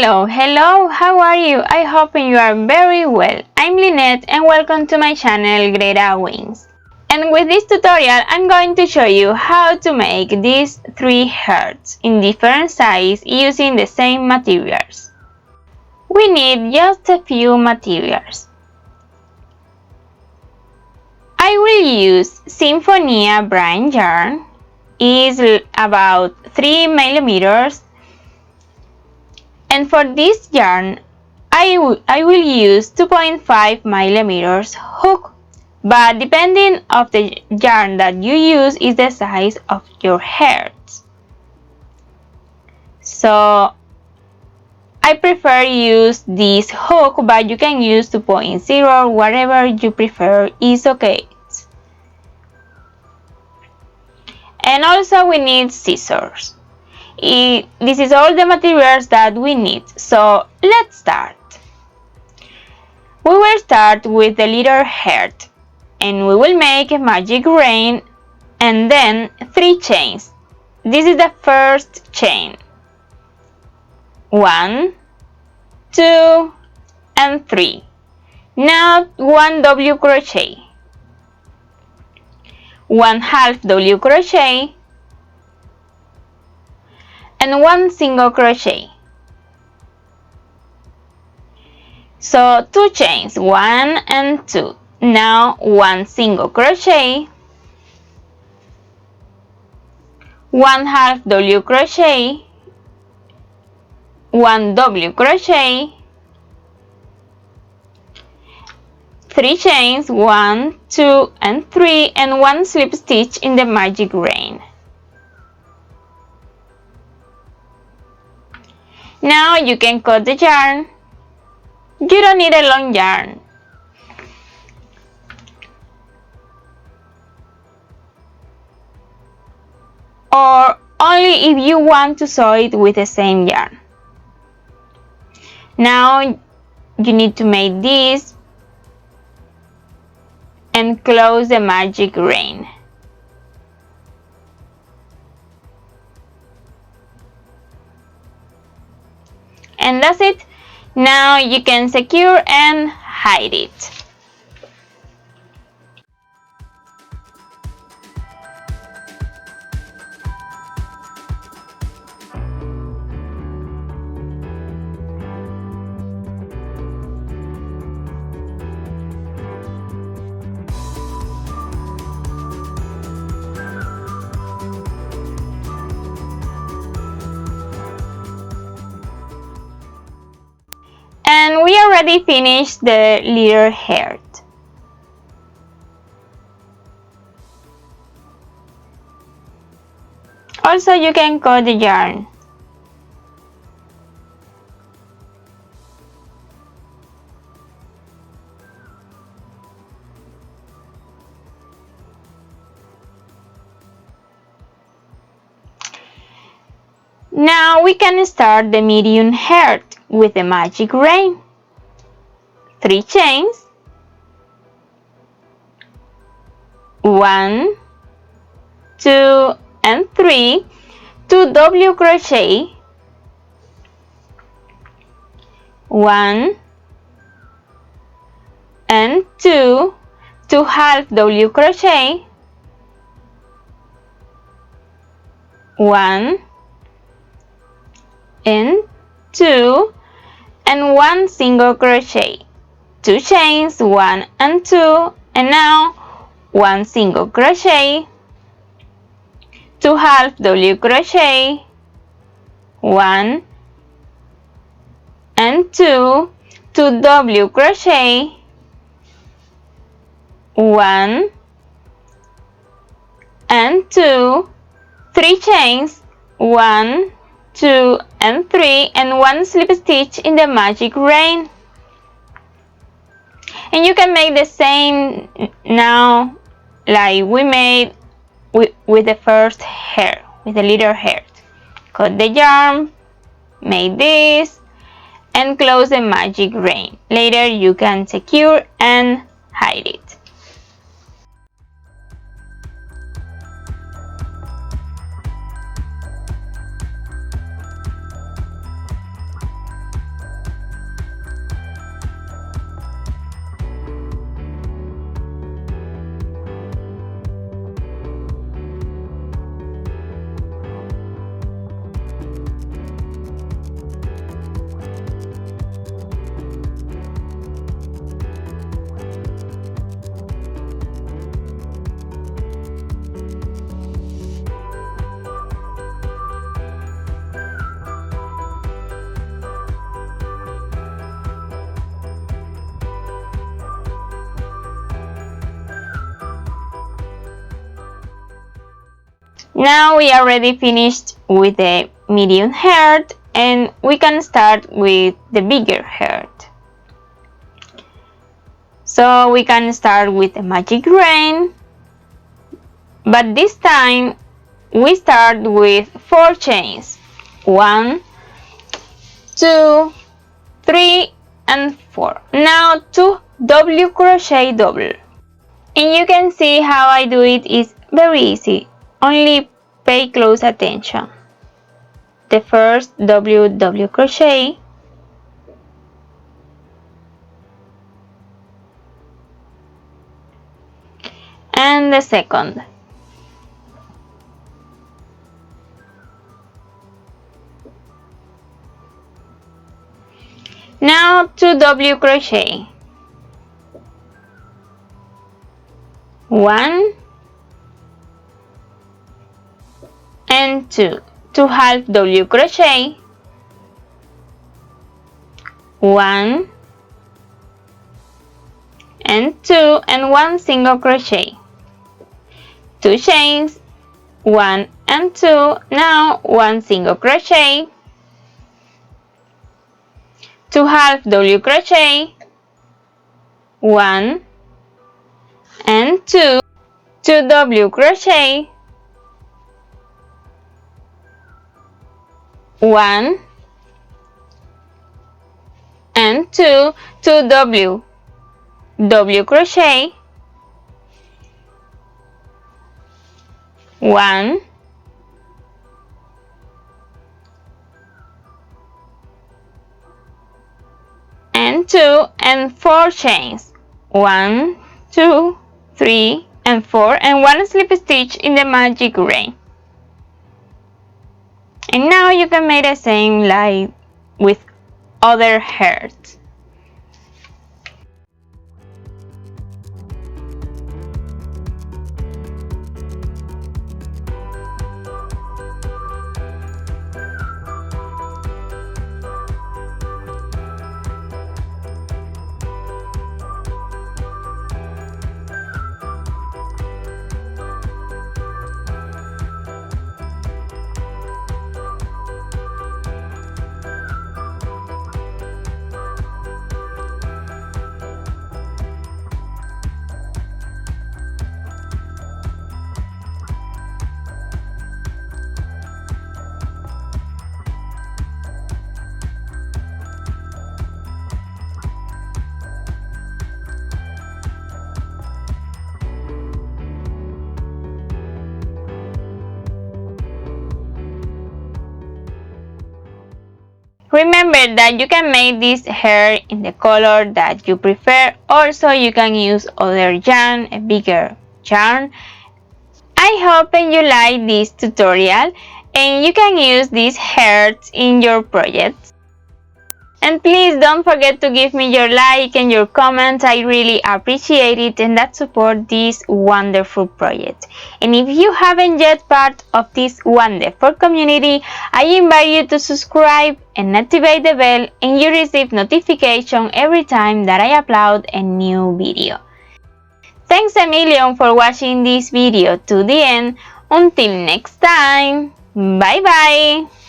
Hello, how are you? I hope you are very well. I'm Lynette and welcome to my channel GretaWings. And with this tutorial I'm going to show you how to make these 3 hearts in different sizes using the same materials. We need just a few materials. I will use Sinfonia brand yarn. It is about 3 millimeters. And for this yarn, I will use 2.5 millimeters hook, but depending of the yarn that you use is the size of your hearts. So I prefer use this hook, but you can use 2.0, whatever you prefer is okay. And also we need scissors. This is all the materials that we need, so let's start. We will start with the little heart, and we will make a magic rain and then 3 chains. This is the first chain. 1, 2, and 3. Now 1 double crochet, 1 half double crochet, and 1 single crochet. So 2 chains, 1 and 2. Now 1 single crochet, 1 half double crochet, 1 double crochet, 3 chains, 1, 2, and 3, and 1 slip stitch in the magic rain. Now you can cut the yarn. You don't need a long yarn. Or only if you want to sew it with the same yarn. Now you need to make this and close the magic rain. And that's it. Now you can secure and hide it. And we already finished the little heart. Also, you can cut the yarn. Now we can start the medium heart with the magic rain. 3 chains, 1, 2, and 3, 2 double crochet, 1 and 2, 2 half double crochet, 1 and 2, and 1 single crochet, 2 chains, 1 and 2, and now 1 single crochet, 2 half double crochet, 1 and 2, 2 double crochet, 1 and 2, 3 chains, 1, 2, and 3, and 1 slip stitch in the magic rain. And you can make the same now like we made with the first hair, with the little heart. Cut the yarn, make this, and close the magic rain. Later you can secure and hide it. Now we are already finished with the medium heart, and we can start with the bigger heart. So we can start with a magic rain, but this time we start with 4 chains. 1, 2, 3 and 4. Now 2 double crochet double. And you can see how I do it is very easy. Only pay close attention. The first double crochet, and the second. Now 2 double crochet. 1 and 2. 2 half double crochet. 1 and 2 and 1 single crochet. 2 chains, 1 and 2. Now 1 single crochet. 2 half double crochet. 1 and 2. 2 double crochet. 1 and 2. 2 double crochet. 1 and 2 and 4 chains. 1, 2, 3 and 4 and 1 slip stitch in the magic rain. And now you can make the same like with other hearts. Remember that you can make this hair in the color that you prefer. Also, you can use other yarn, a bigger yarn. I hope you like this tutorial and you can use these hairs in your projects. And please don't forget to give me your like and your comments. I really appreciate it, and that support this wonderful project. And if you haven't yet part of this wonderful community, I invite you to subscribe and activate the bell, and you receive notification every time that I upload a new video. Thanks a million for watching this video to the end. Until next time, bye bye!